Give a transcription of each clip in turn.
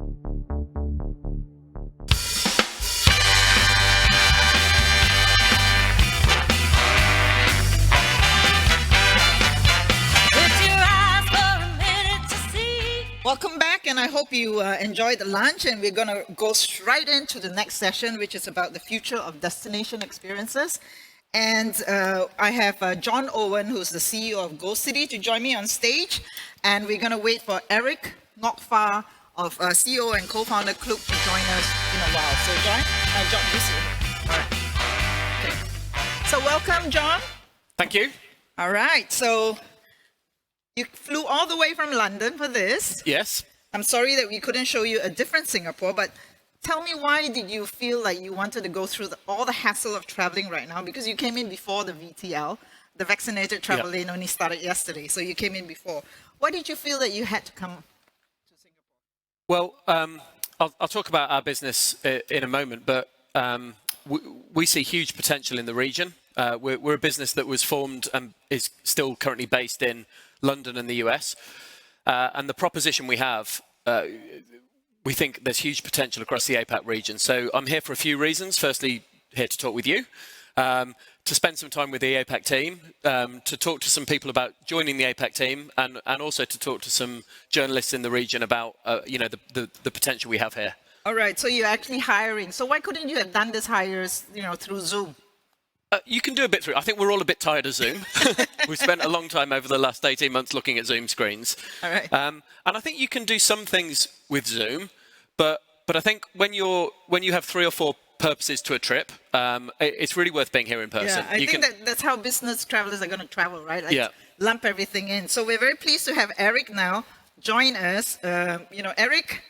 Welcome back, and I hope you enjoyed the lunch, and we're going to go straight into the next session, which is about the future of destination experiences. And I have Jon Owen, who's the CEO of GoCity, to join me on stage, and we're going to wait for Eric Gnock of CEO and co-founder Klook to join us in a while. So Jon, you see here. All right. Okay. So welcome, Jon. Thank you. All right. So you flew all the way from London for this. Yes. I'm sorry that we couldn't show you a different Singapore, but tell me, why did you feel like you wanted to go through all the hassle of traveling right now? Because you came in before the VTL, the vaccinated travel lane only started yesterday, so you came in before. Why did you feel that you had to come to Singapore? Well, I'll talk about our business in a moment, but we see huge potential in the region. We're a business that was formed and is still currently based in London and the US. And the proposition we have, we think there's huge potential across the APAC region. So I'm here for a few reasons. Firstly, here to talk with you, to spend some time with the APAC team, to talk to some people about joining the APAC team, and also to talk to some journalists in the region about the potential we have here. All right, so you're actually hiring. So why couldn't you have done this hires through Zoom? You can do a bit through. I think we're all a bit tired of Zoom. We've spent a long time over the last 18 months looking at Zoom screens. All right. And I think you can do some things with Zoom, but I think when you have 3 or 4 purposes to a trip, it's really worth being here in person. Yeah, I think that's how business travelers are going to travel, right? Like, lump everything in. So we're very pleased to have Eric now join us. Eric,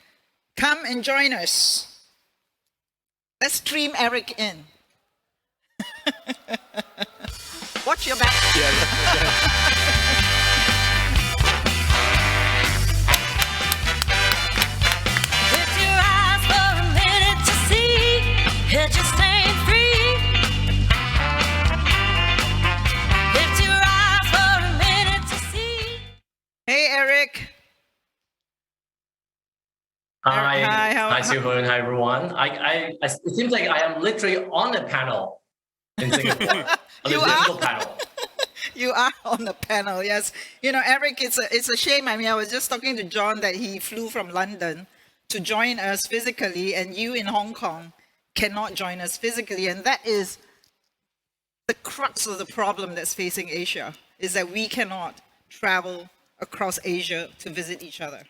come and join us. Let's stream Eric in. Watch your back. Lift your eyes for a minute to see that you stay free. Lift your eyes for a minute to see. Hey, Eric. Hi, Hi, Siew, Hoon, hi everyone. It seems like I am literally on a panel in Singapore, on a digital panel. You are on the panel, yes. Eric, it's a shame. I mean, I was just talking to Jon that he flew from London to join us physically, and you in Hong Kong cannot join us physically. And that is the crux of the problem that's facing Asia, is that we cannot travel across Asia to visit each other.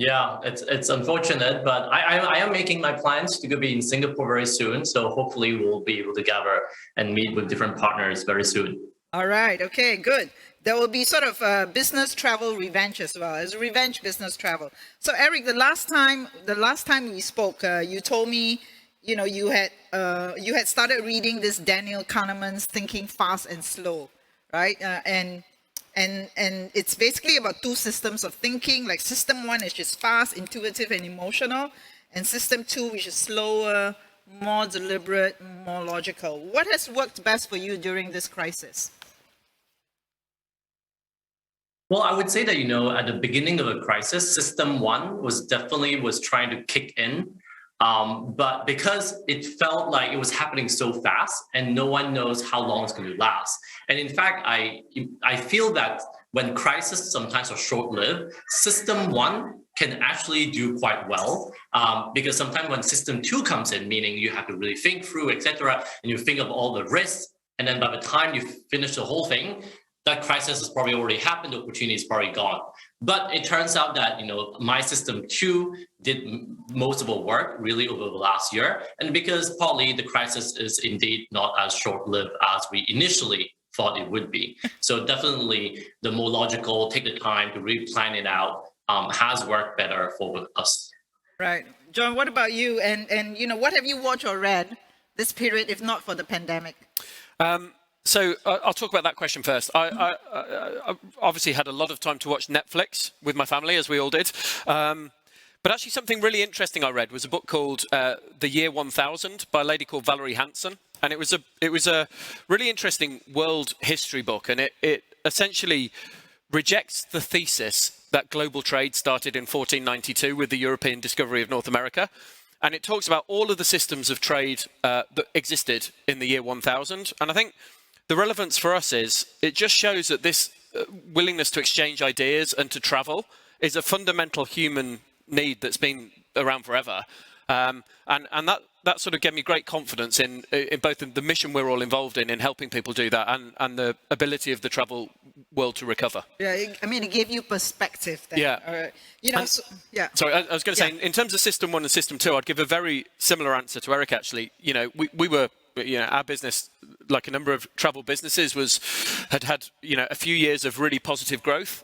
Yeah, it's unfortunate, but I am making my plans to go be in Singapore very soon. So hopefully we'll be able to gather and meet with different partners very soon. All right. Okay, good. There will be sort of business travel revenge as well. It's revenge business travel. So Eric, the last time we spoke, you told me, you had started reading this Daniel Kahneman's Thinking Fast and Slow, right? And it's basically about 2 systems of thinking. Like system 1 is just fast, intuitive, and emotional, and system 2, which is slower, more deliberate, more logical. What has worked best for you during this crisis? Well, I would say that, at the beginning of a crisis, system 1 was trying to kick in. But because it felt like it was happening so fast and no one knows how long it's going to last. And in fact, I feel that when crises sometimes are short-lived, system 1 can actually do quite well, because sometimes when system 2 comes in, meaning you have to really think through, etc., and you think of all the risks, and then by the time you finish the whole thing, that crisis has probably already happened, the opportunity is probably gone. But it turns out that, my system 2 did most of the work really over the last year. And because partly the crisis is indeed not as short-lived as we initially thought it would be. So definitely the more logical, take the time to really plan it out, has worked better for us. Right. Jon, what about you? And what have you watched or read this period, if not for the pandemic? So I'll talk about that question first. I obviously had a lot of time to watch Netflix with my family, as we all did. But actually something really interesting I read was a book called The Year 1000 by a lady called Valerie Hansen. And it was a really interesting world history book. And it essentially rejects the thesis that global trade started in 1492 with the European discovery of North America. And it talks about all of the systems of trade that existed in the year 1000. And I think the relevance for us is it just shows that this willingness to exchange ideas and to travel is a fundamental human need that's been around forever. And that sort of gave me great confidence in both the mission we're all involved in helping people do that and the ability of the travel world to recover. Yeah, I mean, it gave you perspective then. Yeah. You know, Sorry, I was going to say, in terms of System 1 and System 2, I'd give a very similar answer to Eric, actually. You know, we were, our business, like a number of travel businesses, had a few years of really positive growth.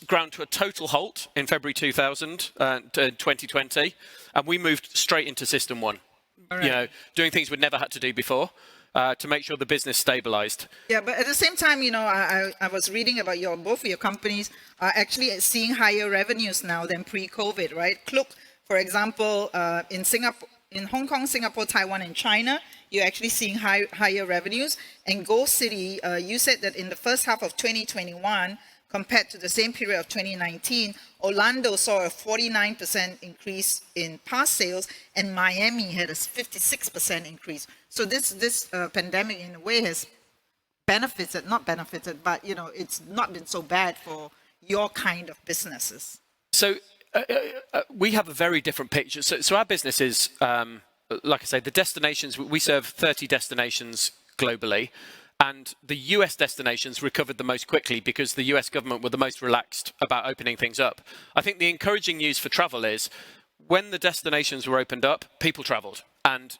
Ground to a total halt in February 2020, and we moved straight into System 1. Right. Doing things we'd never had to do before to make sure the business stabilized. Yeah, but at the same time, I was reading about both of your companies are actually seeing higher revenues now than pre-COVID, right? Klook, for example, in Hong Kong, Singapore, Taiwan, and China, you're actually seeing higher revenues. And Go City, you said that in the first half of 2021, compared to the same period of 2019, Orlando saw a 49% increase in pass sales, and Miami had a 56% increase. So this pandemic, in a way, has not benefited, but it's not been so bad for your kind of businesses. So we have a very different picture. So our business is, like I say, the destinations. We serve 30 destinations globally. And the US destinations recovered the most quickly because the US government were the most relaxed about opening things up. I think the encouraging news for travel is when the destinations were opened up, people traveled and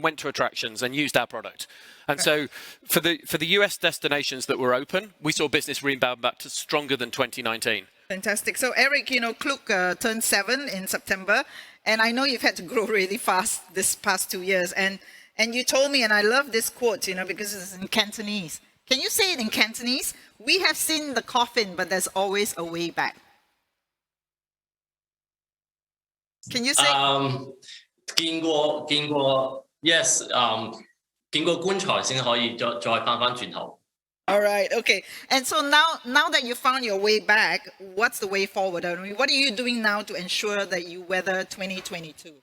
went to attractions and used our product. And so for the US destinations that were open, we saw business rebound back to stronger than 2019. Fantastic. So Eric, Klook turned 7 in September, and I know you've had to grow really fast this past 2 years. And you told me, and I love this quote, because it's in Cantonese. Can you say it in Cantonese? We have seen the coffin, but there's always a way back. Can you say? 見過棺材先可以再返返轉頭。All right, okay. And so now that you found your way back, what's the way forward? I mean, what are you doing now to ensure that you weather 2022?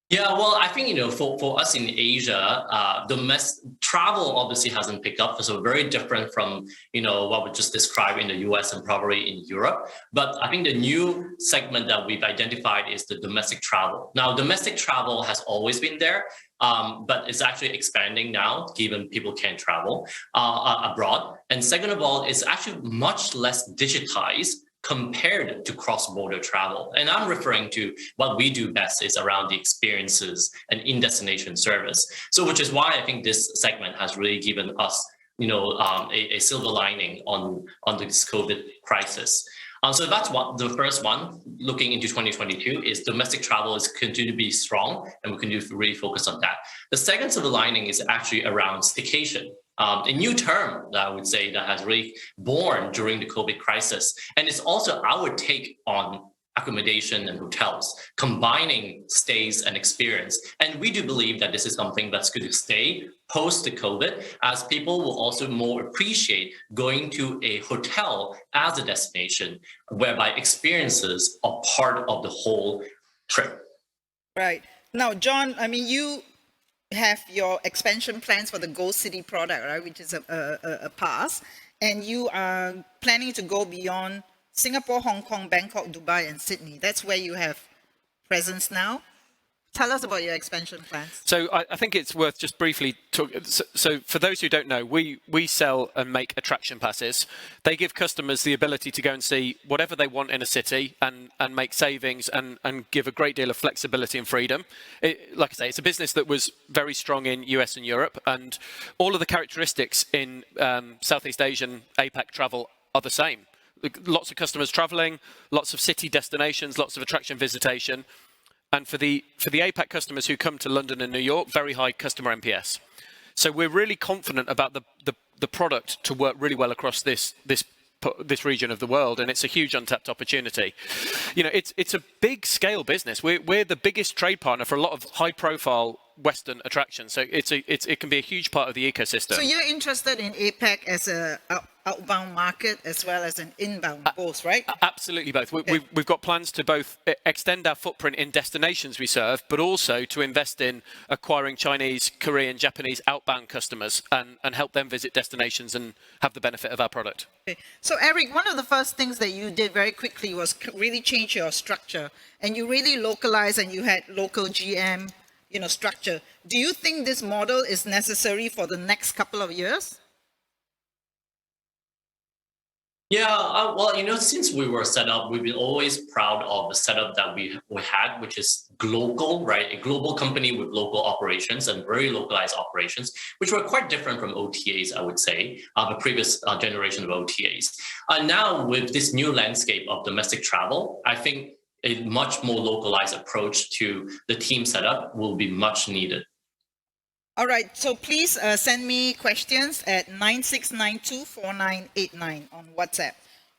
Yeah, well, I think, for us in Asia, domestic travel obviously hasn't picked up. So very different from, what we just described in the US and probably in Europe. But I think the new segment that we've identified is the domestic travel. Now, domestic travel has always been there, but it's actually expanding now, given people can't travel abroad. And second of all, it's actually much less digitized compared to cross-border travel. And I'm referring to what we do best is around the experiences and in-destination service. So which is why I think this segment has really given us, a silver lining on this COVID crisis. So that's the first one, looking into 2022, is domestic travel is continue to be strong, and we continue to really focus on that. The second silver lining is actually around staycation. A new term that I would say that has really born during the COVID crisis. And it's also our take on accommodation and hotels, combining stays and experience. And we do believe that this is something that's going to stay post the COVID, as people will also more appreciate going to a hotel as a destination, whereby experiences are part of the whole trip. Right. Now, Jon, I mean, you have your expansion plans for the Go City product, right, which is a pass, and you are planning to go beyond Singapore, Hong Kong, Bangkok, Dubai, and Sydney. That's where you have presence now. Tell us about your expansion plans. So I think it's worth just briefly talking. So for those who don't know, we sell and make attraction passes. They give customers the ability to go and see whatever they want in a city and make savings and give a great deal of flexibility and freedom. Like I say, it's a business that was very strong in US and Europe, and all of the characteristics in Southeast Asian APAC travel are the same. Lots of customers traveling, lots of city destinations, lots of attraction visitation. And for the APAC customers who come to London and New York, very high customer NPS. So we're really confident about the product to work really well across this region of the world, and it's a huge untapped opportunity. It's a big scale business. We're the biggest trade partner for a lot of high profile Western attractions. So it can be a huge part of the ecosystem. So you're interested in APAC as a outbound market as well as an inbound, both, right? Absolutely both. We've got plans to both extend our footprint in destinations we serve, but also to invest in acquiring Chinese, Korean, Japanese outbound customers and help them visit destinations and have the benefit of our product. Okay. So Eric, one of the first things that you did very quickly was really change your structure, and you really localized and you had local GM, structure. Do you think this model is necessary for the next couple of years? Yeah, well, since we were set up, we've been always proud of the setup that we had, which is global, right? A global company with local operations and very localized operations, which were quite different from OTAs, I would say, the previous generation of OTAs. Now, with this new landscape of domestic travel, I think a much more localized approach to the team setup will be much needed. All right, so please send me questions at 96924989 on WhatsApp.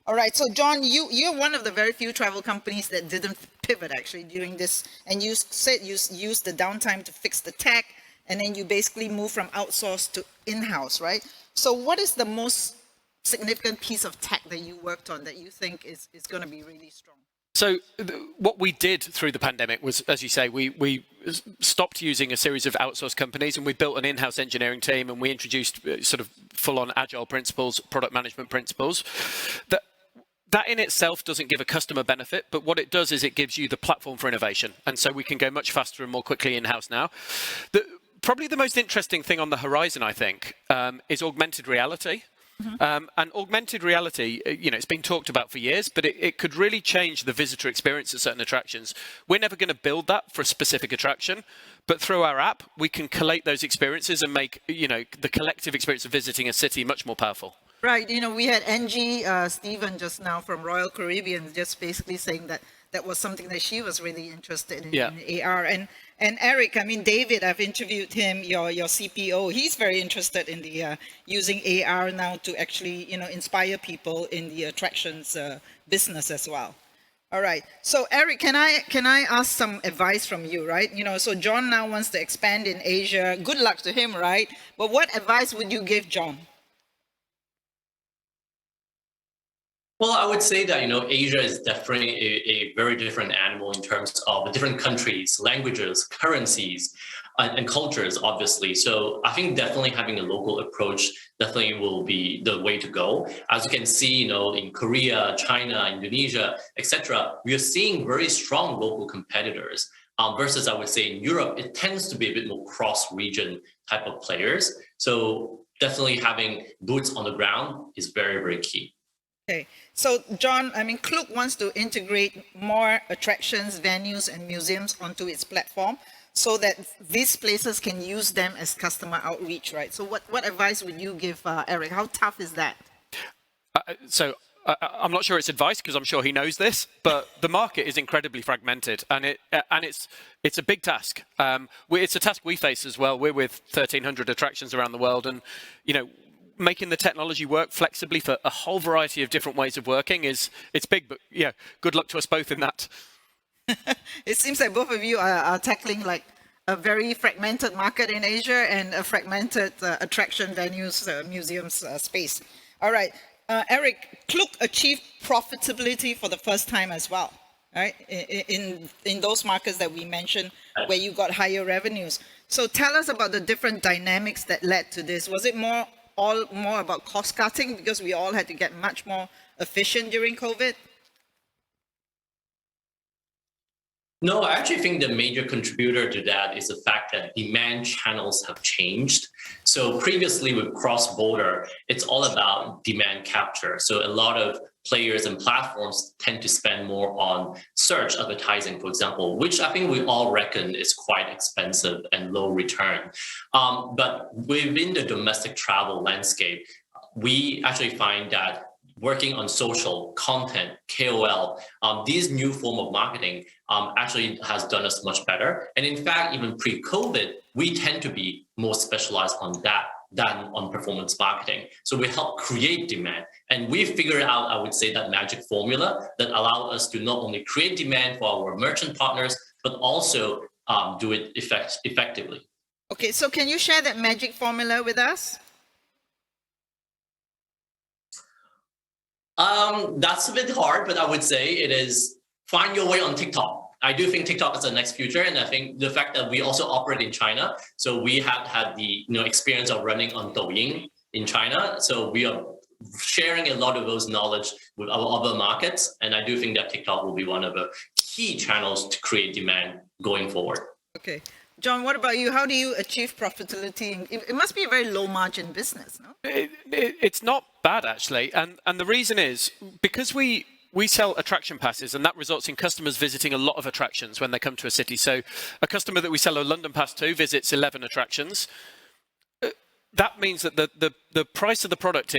All right, so Jon, you're one of the very few travel companies that didn't pivot actually during this, and you said you used the downtime to fix the tech, and then you basically moved from outsourced to in-house, right? So what is the most significant piece of tech that you worked on that you think is going to be really strong? So what we did through the pandemic was, as you say, we stopped using a series of outsourced companies and we built an in-house engineering team and we introduced sort of full-on agile principles, product management principles. That in itself doesn't give a customer benefit, but what it does is it gives you the platform for innovation. And so we can go much faster and more quickly in-house now. Probably the most interesting thing on the horizon, I think, is augmented reality. Mm-hmm. And augmented reality, it's been talked about for years, but it could really change the visitor experience at certain attractions. We're never going to build that for a specific attraction, but through our app, we can collate those experiences and make, the collective experience of visiting a city much more powerful. Right. We had Angie Stephen just now from Royal Caribbean just basically saying that was something that she was really interested in, in AR. And Eric, David, I've interviewed him, your CPO. He's very interested in the using AR now to actually, inspire people in the attractions business as well. All right. So Eric, can I ask some advice from you, right? So Jon now wants to expand in Asia. Good luck to him, right? But what advice would you give Jon? Well, I would say that, Asia is definitely a very different animal in terms of the different countries, languages, currencies, and cultures, obviously. So I think definitely having a local approach definitely will be the way to go. As you can see, in Korea, China, Indonesia, etc., we are seeing very strong local competitors. Versus, I would say, in Europe, it tends to be a bit more cross-region type of players. So definitely having boots on the ground is very, very key. Okay, so Jon, Klook wants to integrate more attractions, venues, and museums onto its platform so that these places can use them as customer outreach, right? So what advice would you give Eric? How tough is that? I'm not sure it's advice because I'm sure he knows this, but the market is incredibly fragmented and it's a big task. It's a task we face as well. We're with 1,300 attractions around the world and, making the technology work flexibly for a whole variety of different ways of working it's big, but good luck to us both in that. It seems like both of you are tackling like a very fragmented market in Asia and a fragmented attraction venues, museums space. All right, Eric, Klook achieved profitability for the first time as well, right? In those markets that we mentioned where you got higher revenues. So tell us about the different dynamics that led to this. Was it more about cost cutting because we all had to get much more efficient during COVID? No, I actually think the major contributor to that is the fact that demand channels have changed. So previously with cross-border, it's all about demand capture. So a lot of players and platforms tend to spend more on search advertising, for example, which I think we all reckon is quite expensive and low return. But within the domestic travel landscape, we actually find that working on social content, KOL, these new form of marketing actually has done us much better. And in fact, even pre-COVID, we tend to be more specialized on that than on performance marketing. So we help create demand. And we figured out, I would say, that magic formula that allowed us to not only create demand for our merchant partners, but also do it effectively. Okay, so can you share that magic formula with us? That's a bit hard, but I would say it is find your way on TikTok. I do think TikTok is the next future, and I think the fact that we also operate in China, so we have had the experience of running on Douyin in China, so we are sharing a lot of those knowledge with our other markets, and I do think that TikTok will be one of the key channels to create demand going forward. Okay. John, what about you? How do you achieve profitability? It must be a very low margin business, no? It's not bad, actually. And the reason is because we sell attraction passes, and that results in customers visiting a lot of attractions when they come to a city. So a customer that we sell a London pass to visits 11 attractions. That means that the price of the product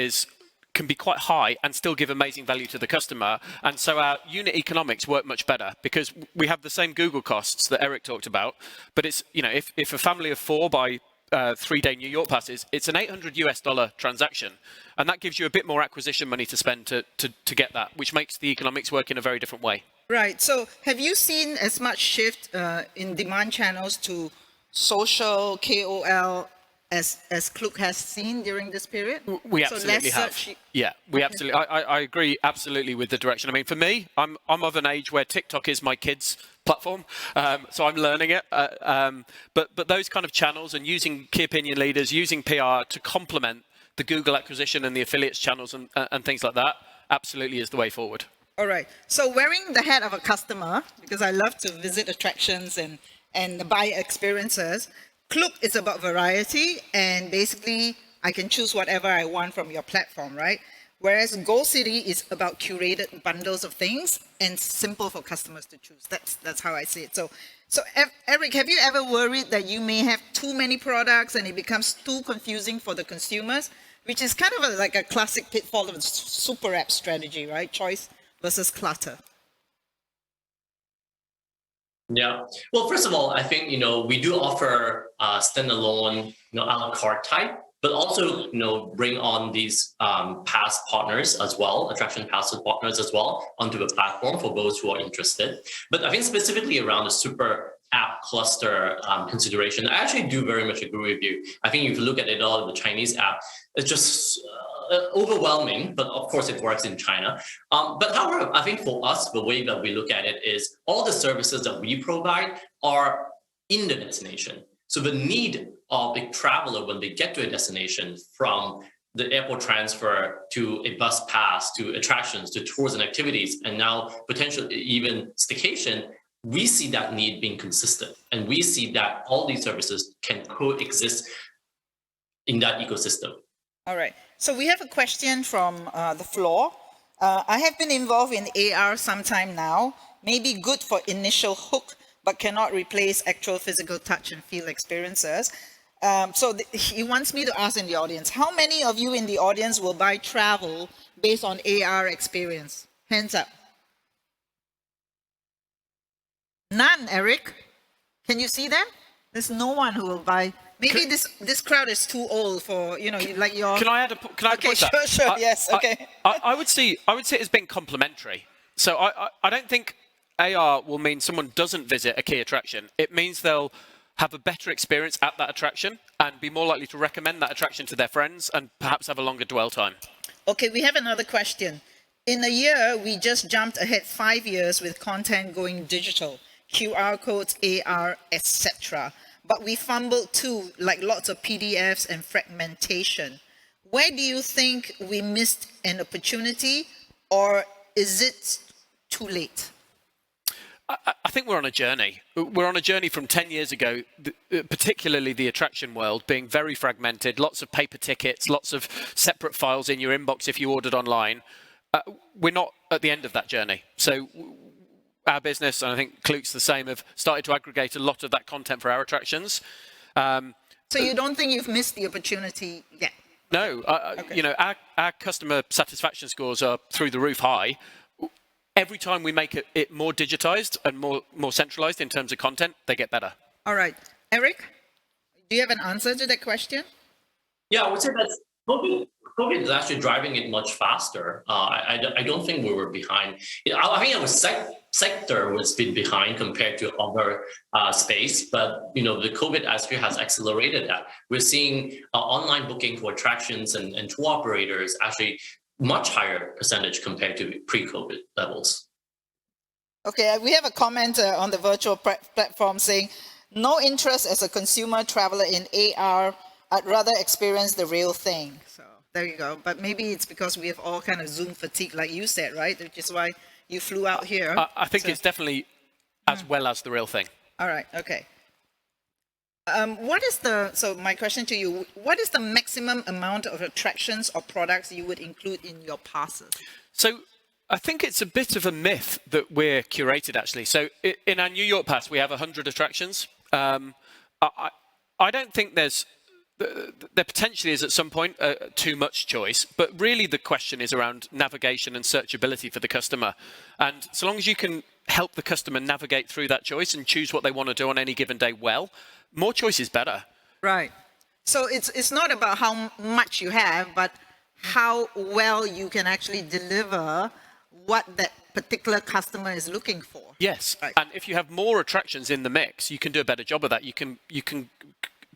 can be quite high and still give amazing value to the customer. And so our unit economics work much better because we have the same Google costs that Eric talked about. But it's, if a family of 4 buy 3-day New York passes, it's an $800 transaction. And that gives you a bit more acquisition money to spend to get that, which makes the economics work in a very different way. Right. So have you seen as much shift in demand channels to social, KOL, as Klook has seen during this period? We absolutely have. Yeah, we absolutely. I agree absolutely with the direction. I mean, for me, I'm of an age where TikTok is my kids' platform, so I'm learning it. But those kind of channels and using key opinion leaders, using PR to complement the Google acquisition and the affiliates channels and things like that, absolutely is the way forward. All right. So wearing the hat of a customer, because I love to visit attractions and buy experiences. Klook is about variety, and basically I can choose whatever I want from your platform, right? Whereas Go City is about curated bundles of things and simple for customers to choose. That's how I see it. So Eric, have you ever worried that you may have too many products and it becomes too confusing for the consumers, which is kind of like a classic pitfall of a super app strategy, right? Choice versus clutter. Yeah. Well, first of all, I think, we do offer standalone, a la carte type, but also, bring on these pass partners as well, attraction pass partners as well onto the platform for those who are interested. But I think specifically around the super app cluster consideration, I actually do very much agree with you. I think if you look at it all, the Chinese app, it's just overwhelming, but of course it works in China. But however, I think for us, the way that we look at it is all the services that we provide are in the destination. So the need of a traveler when they get to a destination, from the airport transfer to a bus pass to attractions to tours and activities, and now potentially even staycation, we see that need being consistent. And we see that all these services can coexist in that ecosystem. All right. So we have a question from the floor. I have been involved in AR some time now. Maybe good for initial hook, but cannot replace actual physical touch and feel experiences. So he wants me to ask in the audience, how many of you in the audience will buy travel based on AR experience? Hands up. None, Eric. Can you see them? There's no one who will buy. Maybe this crowd is too old for, like your... Can I add a point? Okay, sure, yes, okay. I would see it as being complementary. So I don't think AR will mean someone doesn't visit a key attraction. It means they'll have a better experience at that attraction and be more likely to recommend that attraction to their friends and perhaps have a longer dwell time. Okay, we have another question. In a year, we just jumped ahead 5 years with content going digital, QR codes, AR, etc. But we fumbled too, like lots of PDFs and fragmentation. Where do you think we missed an opportunity, or is it too late? I think we're on a journey. We're on a journey from 10 years ago, particularly the attraction world being very fragmented, lots of paper tickets, lots of separate files in your inbox if you ordered online. We're not at the end of that journey. So our business, and I think Klook's the same, have started to aggregate a lot of that content for our attractions. So you don't think you've missed the opportunity yet? No. Okay. Our customer satisfaction scores are through the roof high. Every time we make it more digitized and more centralized in terms of content, they get better. All right. Eric, do you have an answer to that question? Yeah, I would say that COVID is actually driving it much faster. I don't think we were behind. I think I would sector was been behind compared to other space, but the COVID actually has accelerated that. We're seeing online booking for attractions and tour operators actually much higher percentage compared to pre-COVID levels. Okay, we have a comment on the virtual platform saying, no interest as a consumer traveler in AR. I'd rather experience the real thing. So there you go. But maybe it's because we have all kind of Zoom fatigue, like you said, right? Which is why you flew out here. I think it's definitely as well as the real thing. All right, okay. So my question to you, what is the maximum amount of attractions or products you would include in your passes? So I think it's a bit of a myth that we're curated, actually. So in our New York pass, we have 100 attractions. I don't think there potentially is at some point too much choice, but really the question is around navigation and searchability for the customer. And so long as you can help the customer navigate through that choice and choose what they want to do on any given day well, more choice is better. Right. So it's not about how much you have, but how well you can actually deliver what that particular customer is looking for. Yes, right. And if you have more attractions in the mix, you can do a better job of that. You can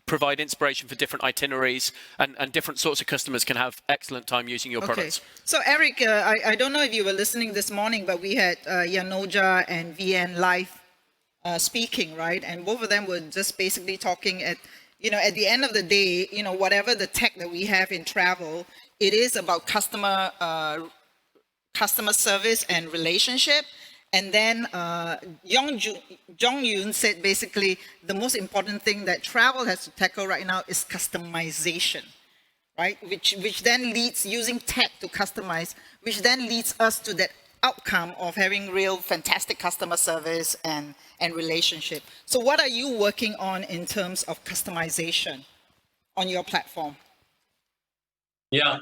provide inspiration for different itineraries, and different sorts of customers can have excellent time using your products. So Eric, I don't know if you were listening this morning, but we had Yanoja and VN live speaking, right? And both of them were just basically talking at the end of the day, whatever the tech that we have in travel, it is about customer service and relationship. And then Jong Yoon said basically the most important thing that travel has to tackle right now is customization, right? Which then leads, using tech to customize, which then leads us to that outcome of having real fantastic customer service and relationship. So what are you working on in terms of customization on your platform? Yeah.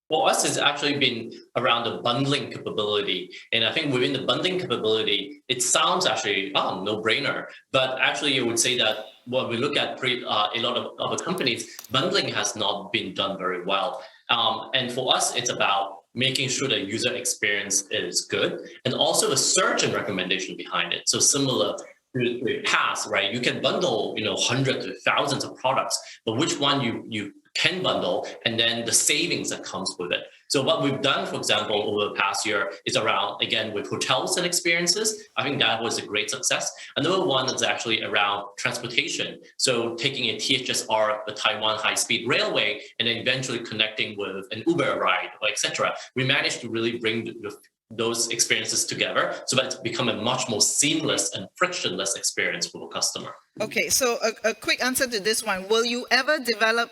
For us, it's actually been around the bundling capability. And I think within the bundling capability, it sounds actually, no-brainer. But actually, you would say that when we look at a lot of other companies, bundling has not been done very well. And for us, it's about making sure the user experience is good, and also the search and recommendation behind it. So similar to Pass, right? You can bundle, hundreds or thousands of products, but which one you can bundle, and then the savings that comes with it. So what we've done, for example, over the past year is around, again, with hotels and experiences. I think that was a great success. Another one is actually around transportation. So taking a THSR, the Taiwan high-speed railway, and then eventually connecting with an Uber ride, or etc. We managed to really bring those experiences together so that it's become a much more seamless and frictionless experience for the customer. Okay, so a quick answer to this one. Will you ever develop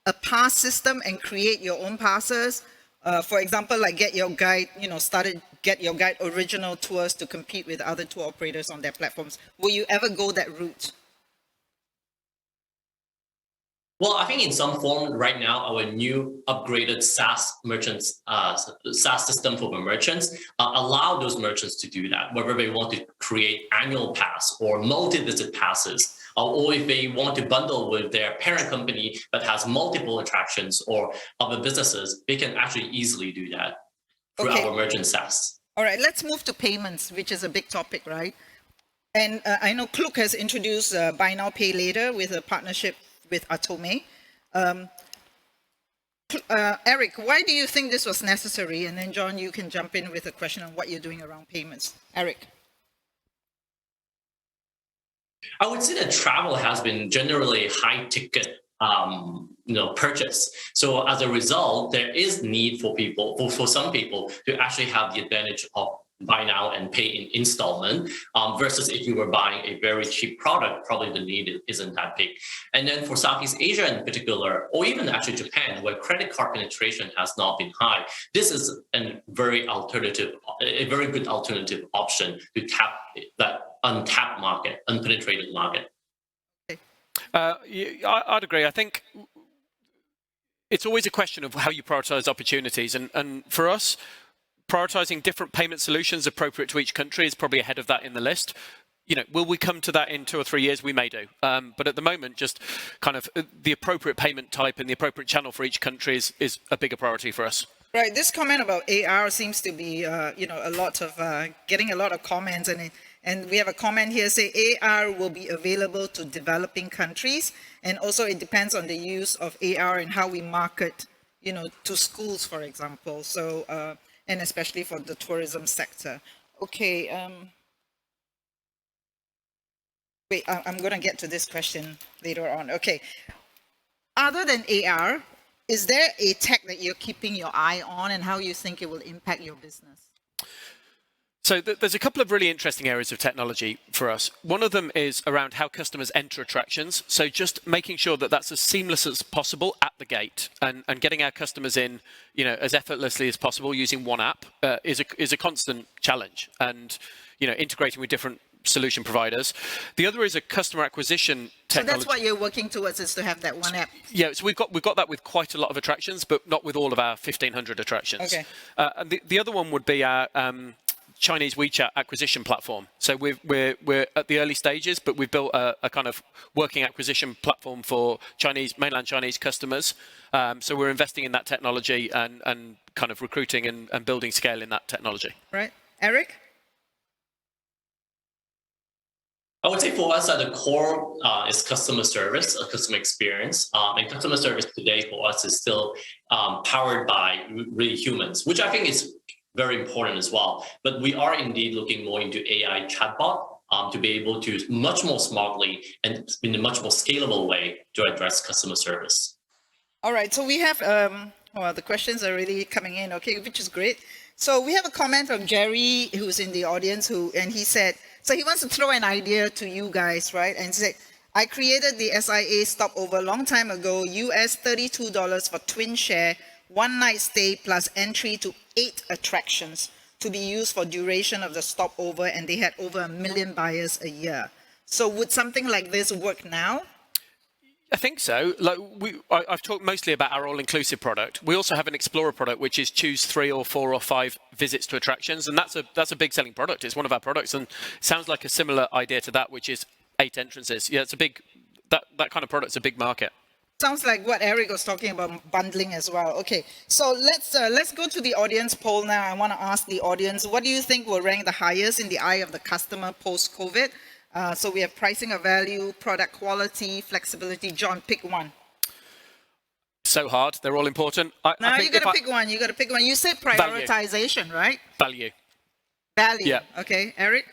a pass system and create your own passes? For example, like Get Your Guide, Get Your Guide original tours to compete with other tour operators on their platforms. Will you ever go that route? Well, I think in some form right now, our new upgraded SaaS merchants, SaaS system for the merchants allow those merchants to do that, whether they want to create annual pass or multi-visit passes, or if they want to bundle with their parent company that has multiple attractions or other businesses, they can actually easily do that through our merchant SaaS. All right, let's move to payments, which is a big topic, right? And I know Klook has introduced Buy Now, Pay Later with a partnership with Atome. Eric, why do you think this was necessary? And then John, you can jump in with a question on what you're doing around payments. Eric. I would say that travel has been generally high ticket purchase. So as a result, there is need for people, for some people, to actually have the advantage of buy now and pay in installment, versus if you were buying a very cheap product, probably the need isn't that big. And then for Southeast Asia in particular, or even actually Japan, where credit card penetration has not been high, this is a very good alternative option to tap that untapped market, unpenetrated market. I'd agree. I think it's always a question of how you prioritize opportunities. And for us, prioritizing different payment solutions appropriate to each country is probably ahead of that in the list. Will we come to that in 2 or 3 years? We may do. But at the moment, just kind of the appropriate payment type and the appropriate channel for each country is a bigger priority for us. Right. This comment about AR seems to be, a lot of getting a lot of comments, and we have a comment here say AR will be available to developing countries, and also it depends on the use of AR and how we market, to schools, for example. So and especially for the tourism sector. Okay. Wait, I'm going to get to this question later on. Okay. Other than AR, is there a tech that you're keeping your eye on and how you think it will impact your business? So there's a couple of really interesting areas of technology for us. One of them is around how customers enter attractions. So just making sure that that's as seamless as possible at the gate, and getting our customers in, as effortlessly as possible using one app is a constant challenge. And integrating with different solution providers. The other is a customer acquisition technology. So that's what you're working towards, is to have that one app. Yeah, so we've got that with quite a lot of attractions, but not with all of our 1,500 attractions. Okay. And the other one would be our Chinese WeChat acquisition platform. So we're at the early stages, but we've built a kind of working acquisition platform for mainland Chinese customers. So we're investing in that technology and kind of recruiting and building scale in that technology. Right. Eric? I would say for us at the core is customer service, a customer experience. And customer service today for us is still powered by really humans, which I think is very important as well. But we are indeed looking more into AI chatbot to be able to much more smartly and in a much more scalable way to address customer service. All right, so we have, the questions are really coming in, okay, which is great. So we have a comment from Jerry, who's in the audience, and he said, so he wants to throw an idea to you guys, right? And say, I created the SIA stopover a long time ago, US $32 for twin share, one night stay plus entry to 8 attractions to be used for duration of the stopover, and they had over 1 million buyers a year. So would something like this work now? I think so. Like I've talked mostly about our all-inclusive product. We also have an Explorer product, which is choose 3 or 4 or 5 visits to attractions, and that's a big selling product. It's one of our products, and it sounds like a similar idea to that, which is 8 entrances. Yeah, it's a big that kind of product's a big market. Sounds like what Eric was talking about, bundling as well. Okay, so let's go to the audience poll now. I want to ask the audience, what do you think will rank the highest in the eye of the customer post-COVID? So we have pricing of value, product quality, flexibility. John, pick one. So hard. They're all important. No, you got to pick one. You got to pick one. You said prioritization, value. right? Value. Value. Yeah. Okay, Eric?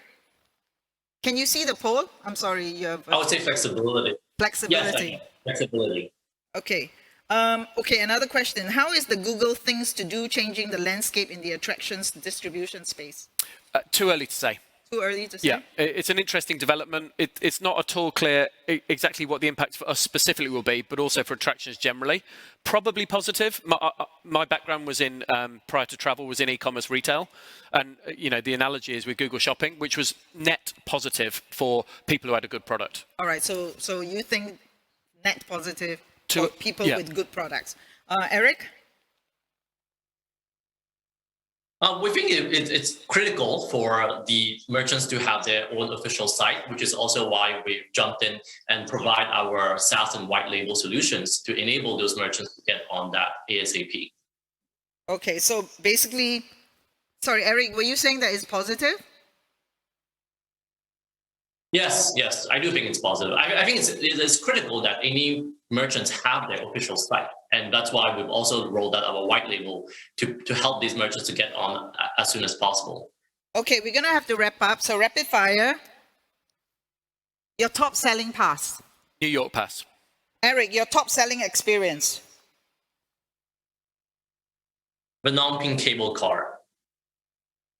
Can you see the poll? I'm sorry. You have, I would say flexibility. Flexibility. Yes, flexibility. Okay. Okay, another question. How is the Google Things to Do changing the landscape in the attractions distribution space? Too early to say. Too early to say? Yeah, it's an interesting development. It's not at all clear exactly what the impact for us specifically will be, but also for attractions generally. Probably positive. My background was in, prior to travel, was in e-commerce retail. And, the analogy is with Google Shopping, which was net positive for people who had a good product. All right, so you think net positive for people with good products. Eric? We think it's critical for the merchants to have their own official site, which is also why we jumped in and provide our SaaS and white label solutions to enable those merchants to get on that ASAP. Okay, so basically, sorry, Eric, were you saying that it's positive? Yes, I do think it's positive. I think it's critical that any merchants have their official site. And that's why we've also rolled out our white label to help these merchants to get on as soon as possible. Okay, we're going to have to wrap up. So rapid fire. Your top selling pass. New York pass. Eric, your top selling experience. The non-pin cable car.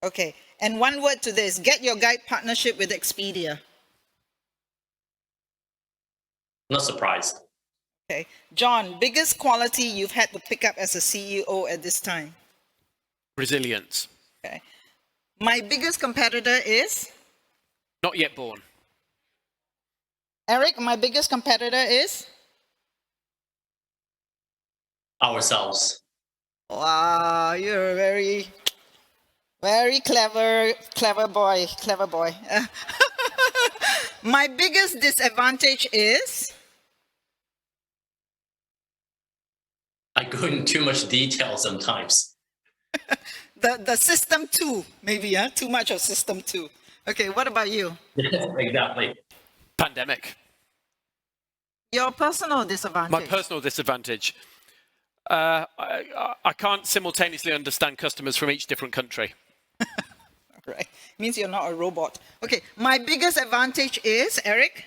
Okay, and one word to this. Get your guide partnership with Expedia. Not surprised. Okay. John, biggest quality you've had to pick up as a CEO at this time? Resilience. Okay. My biggest competitor is? Not yet born. Eric, my biggest competitor is? Ourselves. Wow, you're a very, very clever boy. My biggest disadvantage is? I go into too much detail sometimes. The system two, maybe, yeah? Too much of system two. Okay, what about you? Yes, exactly. Pandemic. Your personal disadvantage. My personal disadvantage. I can't simultaneously understand customers from each different country. Right. Means you're not a robot. Okay, my biggest advantage is, Eric?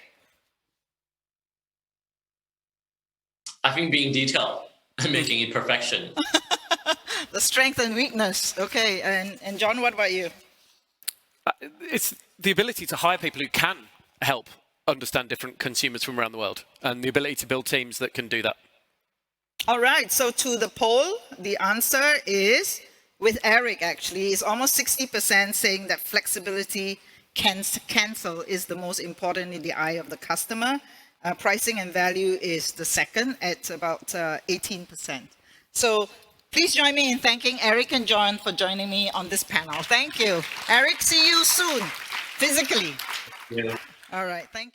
I think being detailed and making it perfection. The strength and weakness. Okay, and John, what about you? It's the ability to hire people who can help understand different consumers from around the world, and the ability to build teams that can do that. All right, so to the poll, the answer is, with Eric actually, is almost 60% saying that flexibility cancel is the most important in the eye of the customer. Pricing and value is the second at about 18%. So please join me in thanking Eric and John for joining me on this panel. Thank you. Eric, see you soon, physically. Yeah. All right, thank you.